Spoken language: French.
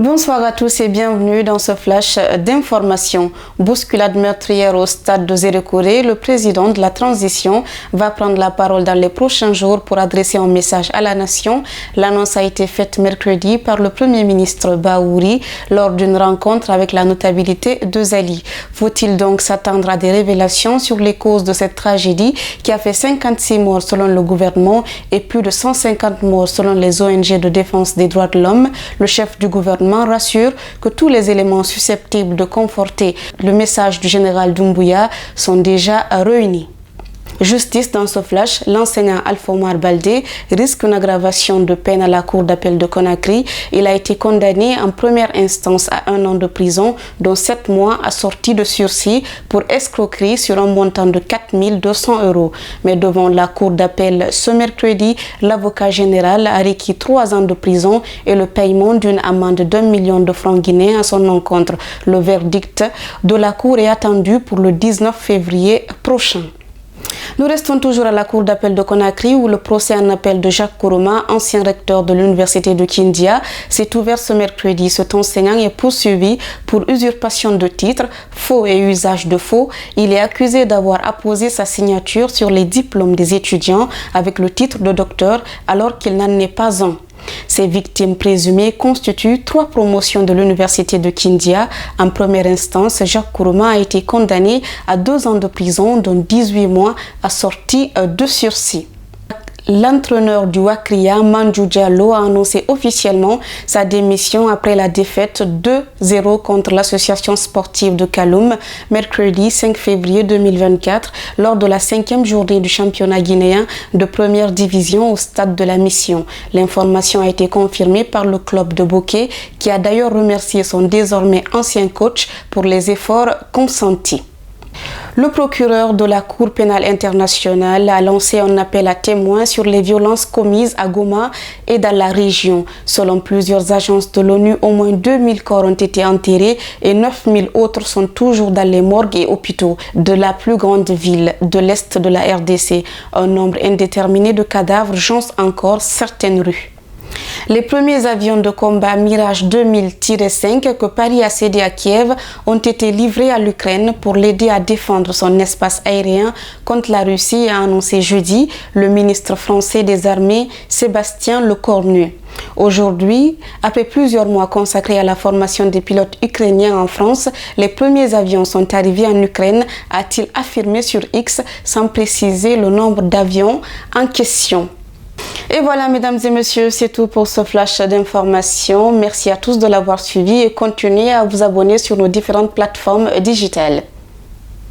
Bonsoir à tous et bienvenue dans ce flash d'information. Bousculade meurtrière au stade de Zérekouré, le président de la transition va prendre la parole dans les prochains jours pour adresser un message à la nation. L'annonce a été faite mercredi par le Premier ministre Bahouri lors d'une rencontre avec la notabilité de Zali. Faut-il donc s'attendre à des révélations sur les causes de cette tragédie qui a fait 56 morts selon le gouvernement et plus de 150 morts selon les ONG de défense des droits de l'homme? Le chef du gouvernement rassure que tous les éléments susceptibles de conforter le message du général Doumbouya sont déjà réunis. Justice dans ce flash, l'enseignant Alpha Omar Baldé risque une aggravation de peine à la cour d'appel de Conakry. Il a été condamné en première instance à 1 an de prison, dont 7 mois assortis de sursis pour escroquerie sur un montant de 4 200 €. Mais devant la cour d'appel ce mercredi, l'avocat général a requis 3 ans de prison et le paiement d'une amende d'1 million de francs guinéens à son encontre. Le verdict de la cour est attendu pour le 19 février prochain. Nous restons toujours à la cour d'appel de Conakry où le procès en appel de Jacques Kourouma, ancien recteur de l'université de Kindia, s'est ouvert ce mercredi. Cet enseignant est poursuivi pour usurpation de titres, faux et usage de faux. Il est accusé d'avoir apposé sa signature sur les diplômes des étudiants avec le titre de docteur alors qu'il n'en est pas un. Ces victimes présumées constituent 3 promotions de l'université de Kindia. En première instance, Jacques Kourouma a été condamné à 2 ans de prison, dont 18 mois assortis de sursis. L'entraîneur du Wakria, Mandjou Diallo, a annoncé officiellement sa démission après la défaite 2-0 contre l'association sportive de Kaloum, mercredi 5 février 2024, lors de la 5e journée du championnat guinéen de première division au stade de la Mission. L'information a été confirmée par le club de Bokeh, qui a d'ailleurs remercié son désormais ancien coach pour les efforts consentis. Le procureur de la Cour pénale internationale a lancé un appel à témoins sur les violences commises à Goma et dans la région. Selon plusieurs agences de l'ONU, au moins 2000 corps ont été enterrés et 9000 autres sont toujours dans les morgues et hôpitaux de la plus grande ville de l'Est de la RDC. Un nombre indéterminé de cadavres jonche encore certaines rues. Les premiers avions de combat Mirage 2000-5 que Paris a cédés à Kiev ont été livrés à l'Ukraine pour l'aider à défendre son espace aérien contre la Russie, a annoncé jeudi le ministre français des Armées Sébastien Lecornu. Aujourd'hui, après plusieurs mois consacrés à la formation des pilotes ukrainiens en France, les premiers avions sont arrivés en Ukraine, a-t-il affirmé sur X sans préciser le nombre d'avions en question. Et voilà, mesdames et messieurs, c'est tout pour ce flash d'information. Merci à tous de l'avoir suivi et continuez à vous abonner sur nos différentes plateformes digitales.